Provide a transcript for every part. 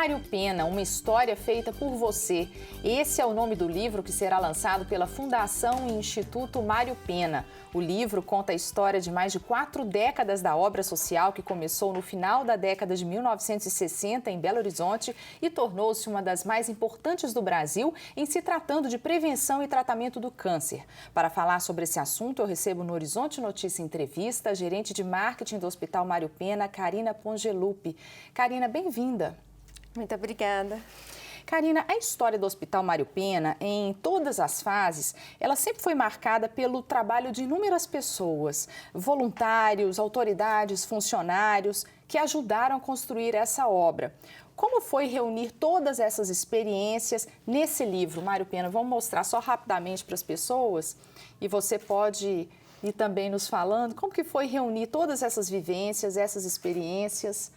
Mário Pena, uma história feita por você. Esse é o nome do livro que será lançado pela Fundação e Instituto Mário Pena. O livro conta a história de mais de 4 décadas da obra social que começou no final da década de 1960 em Belo Horizonte e tornou-se uma das mais importantes do Brasil em se tratando de prevenção e tratamento do câncer. Para falar sobre esse assunto, eu recebo no Horizonte Notícia Entrevista a gerente de marketing do Hospital Mário Pena, Karina Pongelupi. Karina, bem-vinda. Muito obrigada. Karina, a história do Hospital Mário Pena, em todas as fases, ela sempre foi marcada pelo trabalho de inúmeras pessoas, voluntários, autoridades, funcionários, que ajudaram a construir essa obra. Como foi reunir todas essas experiências nesse livro, Mário Pena? Vamos mostrar só rapidamente para as pessoas e você pode ir também nos falando como que foi reunir todas essas vivências, essas experiências.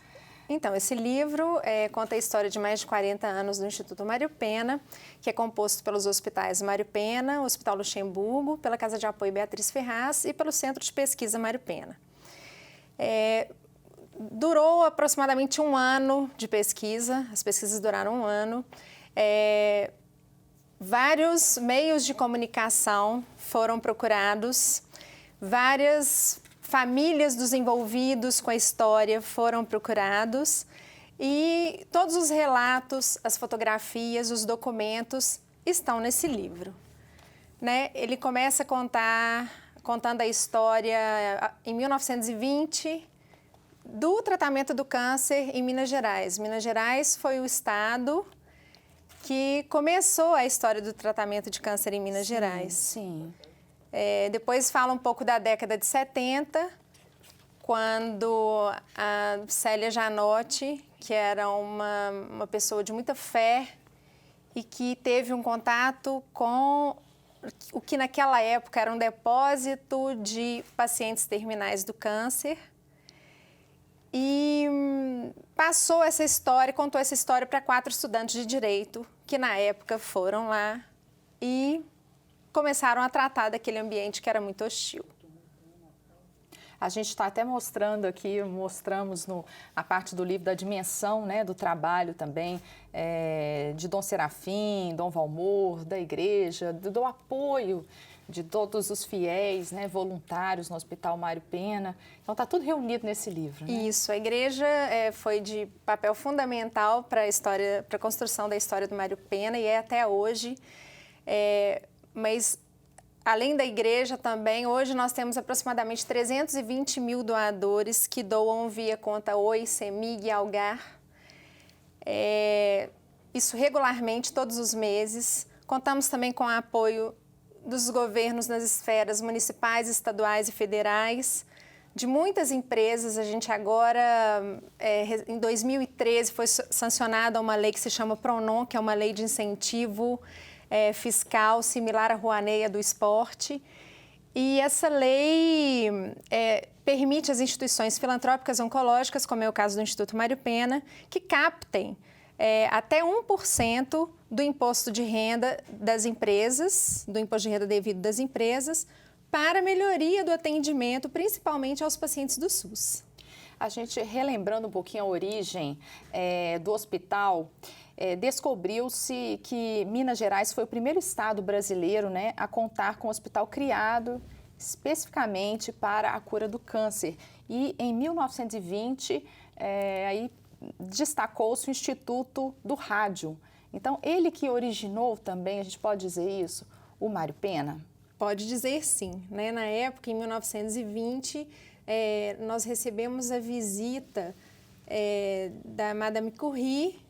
Então, esse livro conta a história de mais de 40 anos do Instituto Mário Pena, que é composto pelos hospitais Mário Pena, Hospital Luxemburgo, pela Casa de Apoio Beatriz Ferraz e pelo Centro de Pesquisa Mário Pena. Durou aproximadamente 1 ano de pesquisa, as pesquisas duraram 1 ano. Vários meios de comunicação foram procurados, várias famílias dos envolvidos com a história foram procurados e todos os relatos, as fotografias, os documentos estão nesse livro. Ele começa contando a história em 1920 do tratamento do câncer em Minas Gerais. Minas Gerais foi o estado que começou a história do tratamento de câncer em Minas Gerais. Sim. Depois fala um pouco da década de 70, quando a Célia Janotti, que era uma pessoa de muita fé e que teve um contato com o que naquela época era um depósito de pacientes terminais do câncer, e passou essa história, contou essa história para 4 estudantes de direito que na época foram lá e começaram a tratar daquele ambiente que era muito hostil. A gente está até mostrando aqui, mostramos a parte do livro da dimensão, do trabalho também, de Dom Serafim, Dom Valmor, da igreja, do apoio de todos os fiéis, voluntários no Hospital Mário Pena. Então está tudo reunido nesse livro. Isso, a igreja foi de papel fundamental para a construção da história do Mário Pena e é até hoje. Mas, além da igreja também, hoje nós temos aproximadamente 320 mil doadores que doam via conta Oi, CEMIG e Algar. Isso regularmente, todos os meses. Contamos também com o apoio dos governos nas esferas municipais, estaduais e federais, de muitas empresas. A gente agora, em 2013, foi sancionada uma lei que se chama PRONON, que é uma lei de incentivo fiscal similar à Rouanet do esporte. E essa lei permite às instituições filantrópicas oncológicas, como é o caso do Instituto Mário Pena, que captem até 1% do imposto de renda das empresas, do imposto de renda devido das empresas, para a melhoria do atendimento, principalmente aos pacientes do SUS. A gente, relembrando um pouquinho a origem do hospital, descobriu-se que Minas Gerais foi o primeiro estado brasileiro a contar com um hospital criado especificamente para a cura do câncer. E em 1920, aí destacou-se o Instituto do Rádio. Então, ele que originou também, a gente pode dizer isso, o Mário Pena? Pode dizer sim. Na época, em 1920, nós recebemos a visita da Madame Curie,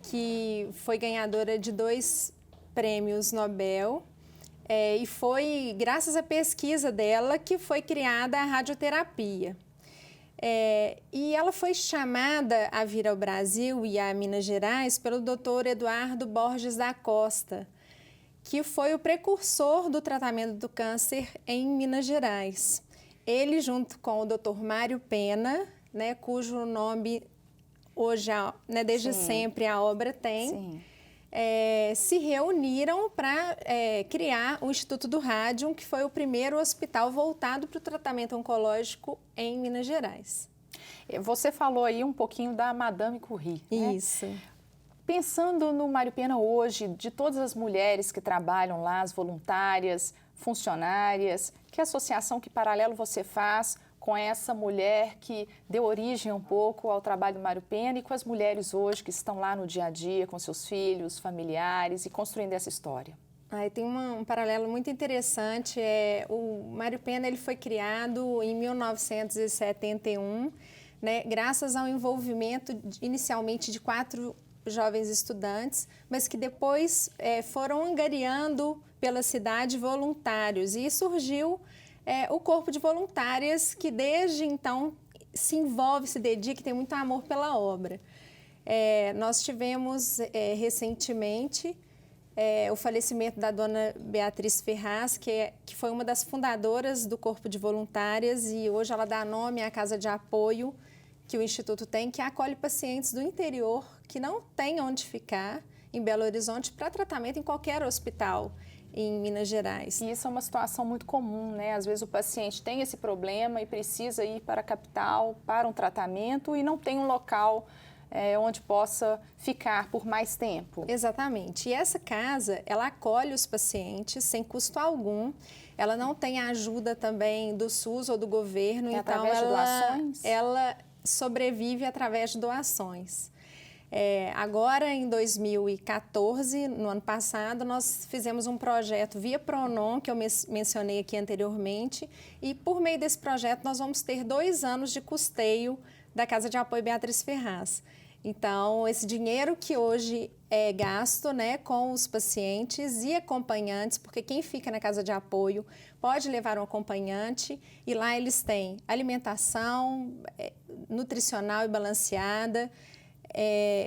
que foi ganhadora de 2 prêmios Nobel, e foi graças à pesquisa dela que foi criada a radioterapia. E ela foi chamada a vir ao Brasil e a Minas Gerais pelo Dr. Eduardo Borges da Costa, que foi o precursor do tratamento do câncer em Minas Gerais. Ele, junto com o Dr. Mário Pena, cujo nome hoje, desde sempre, a obra tem, se reuniram para criar o Instituto do Rádio, que foi o primeiro hospital voltado para o tratamento oncológico em Minas Gerais. Você falou aí um pouquinho da Madame Curie. Isso. Pensando no Mário Pena hoje, de todas as mulheres que trabalham lá, as voluntárias, funcionárias, que associação, que paralelo você faz com essa mulher que deu origem um pouco ao trabalho do Mário Pena e com as mulheres hoje que estão lá no dia a dia, com seus filhos, familiares e construindo essa história? Tem um paralelo muito interessante. O Mário Pena ele foi criado em 1971, né, graças ao envolvimento inicialmente de 4 jovens estudantes, mas que depois foram angariando pela cidade voluntários e surgiu o corpo de voluntárias que desde então se envolve, se dedica e tem muito amor pela obra. Nós tivemos recentemente o falecimento da dona Beatriz Ferraz, que foi uma das fundadoras do corpo de voluntárias e hoje ela dá nome à casa de apoio que o Instituto tem, que acolhe pacientes do interior que não têm onde ficar em Belo Horizonte para tratamento em qualquer hospital em Minas Gerais. E isso é uma situação muito comum, né? Às vezes o paciente tem esse problema e precisa ir para a capital para um tratamento e não tem um local onde possa ficar por mais tempo. Exatamente. E essa casa, ela acolhe os pacientes sem custo algum. Ela não tem ajuda também do SUS ou do governo. Então, através de doações? Ela sobrevive através de doações. Agora, em 2014, no ano passado, nós fizemos um projeto via Pronon, que eu mencionei aqui anteriormente, e por meio desse projeto nós vamos ter 2 anos de custeio da Casa de Apoio Beatriz Ferraz. Então, esse dinheiro que hoje é gasto, né, com os pacientes e acompanhantes, porque quem fica na casa de apoio pode levar um acompanhante e lá eles têm alimentação nutricional e balanceada,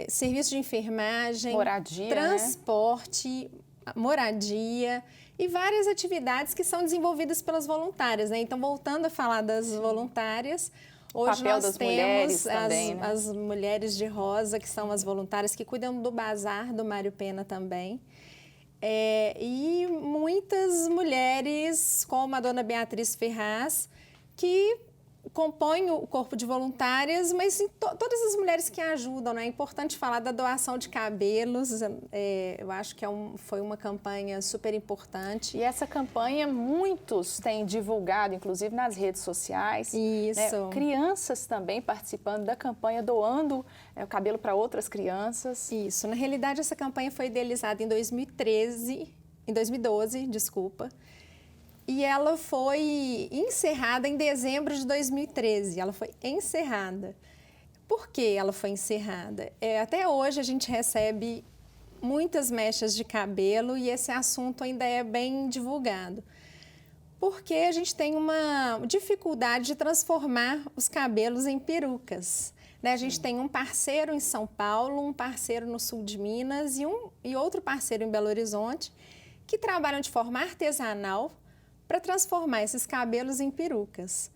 serviço de enfermagem, moradia, transporte, moradia e várias atividades que são desenvolvidas pelas voluntárias, né? Então, voltando a falar das voluntárias, hoje nós temos também, né? as mulheres de rosa, que são as voluntárias que cuidam do bazar do Mário Pena também. E muitas mulheres, como a dona Beatriz Ferraz, que compõem o corpo de voluntárias, mas todas as mulheres que ajudam, né? É importante falar da doação de cabelos, eu acho que foi uma campanha super importante. E essa campanha muitos têm divulgado, inclusive nas redes sociais. Isso. Né? Crianças também participando da campanha, doando o cabelo para outras crianças. Isso. Na realidade, essa campanha foi idealizada em 2012, desculpa. E ela foi encerrada em dezembro de 2013. Ela foi encerrada. Por que ela foi encerrada? Até hoje a gente recebe muitas mechas de cabelo e esse assunto ainda é bem divulgado. Porque a gente tem uma dificuldade de transformar os cabelos em perucas. Né? A gente tem um parceiro em São Paulo, um parceiro no sul de Minas e outro parceiro em Belo Horizonte que trabalham de forma artesanal para transformar esses cabelos em perucas.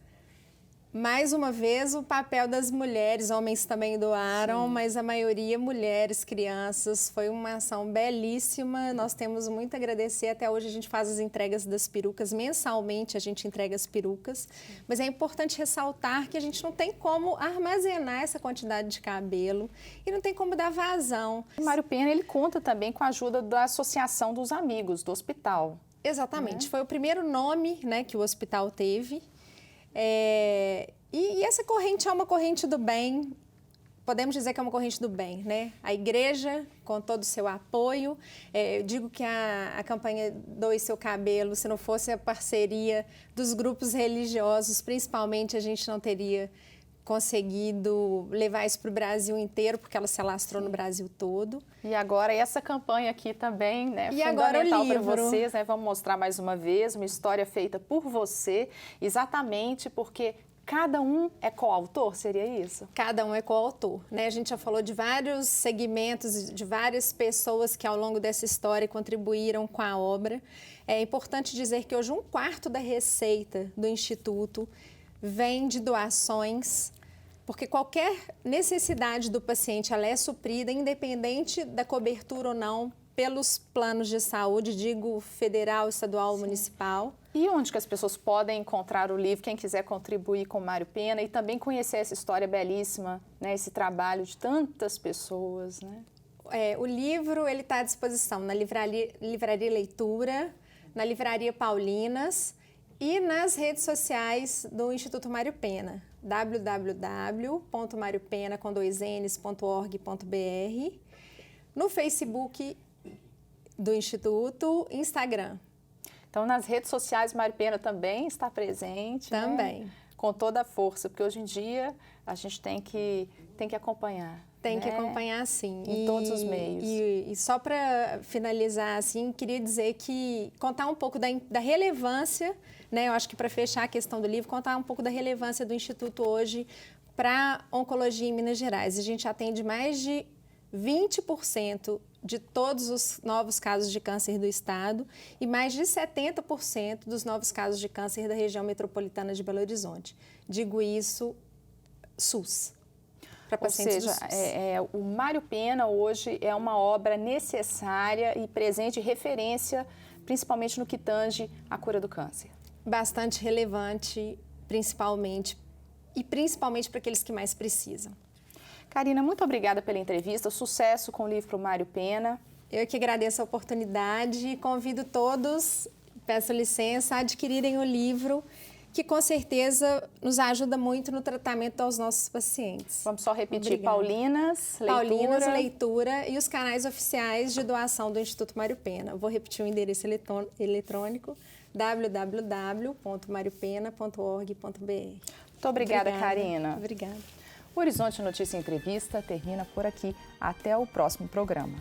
Mais uma vez, o papel das mulheres, homens também doaram, sim, mas a maioria mulheres, crianças, foi uma ação belíssima, nós temos muito a agradecer, até hoje a gente faz as entregas das perucas, mensalmente a gente entrega as perucas, sim, mas é importante ressaltar que a gente não tem como armazenar essa quantidade de cabelo e não tem como dar vazão. O Mário Pena, ele conta também com a ajuda da Associação dos Amigos do Hospital. Exatamente, foi o primeiro nome, né, que o hospital teve. E essa corrente é uma corrente do bem, podemos dizer que é uma corrente do bem, né? A igreja, com todo o seu apoio, eu digo que a campanha Doe Seu Cabelo, se não fosse a parceria dos grupos religiosos, principalmente, a gente não teria conseguido levar isso para o Brasil inteiro, porque ela se alastrou no Brasil todo. E agora essa campanha aqui também, né? E agora o livro para vocês, né? Vamos mostrar mais uma vez uma história feita por você, exatamente porque cada um é coautor, seria isso? Cada um é coautor, né? A gente já falou de vários segmentos, de várias pessoas que ao longo dessa história contribuíram com a obra. É importante dizer que hoje 1/4 da receita do Instituto vem de doações, porque qualquer necessidade do paciente ela é suprida, independente da cobertura ou não, pelos planos de saúde, digo federal, estadual, sim, municipal. E onde que as pessoas podem encontrar o livro, quem quiser contribuir com o Mário Pena e também conhecer essa história belíssima, né, esse trabalho de tantas pessoas, né? O livro ele está à disposição na Livraria Leitura, na Livraria Paulinas e nas redes sociais do Instituto Mário Pena, www.mariopena.org.br, no Facebook do Instituto, Instagram. Então, nas redes sociais, Mário Pena também está presente. Também. Né? Com toda a força, porque hoje em dia a gente tem que acompanhar. Tem que acompanhar, sim. Em todos os meios. E só para finalizar, assim, queria dizer que contar um pouco da relevância, né? Eu acho que para fechar a questão do livro, contar um pouco da relevância do Instituto hoje para oncologia em Minas Gerais. A gente atende mais de 20% de todos os novos casos de câncer do estado e mais de 70% dos novos casos de câncer da região metropolitana de Belo Horizonte. Digo isso, SUS. Ou seja, o Mário Pena hoje é uma obra necessária e presente, referência, principalmente no que tange à cura do câncer. Bastante relevante, principalmente para aqueles que mais precisam. Karina, muito obrigada pela entrevista, sucesso com o livro Mário Pena. Eu que agradeço a oportunidade e convido todos, peço licença, a adquirirem o livro, que com certeza nos ajuda muito no tratamento aos nossos pacientes. Vamos só repetir, Obrigada. Paulinas, Leitura e os canais oficiais de doação do Instituto Mário Pena. Vou repetir o endereço eletrônico, www.mariopena.org.br. Muito obrigada, Karina. Obrigada. O Horizonte Notícia Entrevista termina por aqui. Até o próximo programa.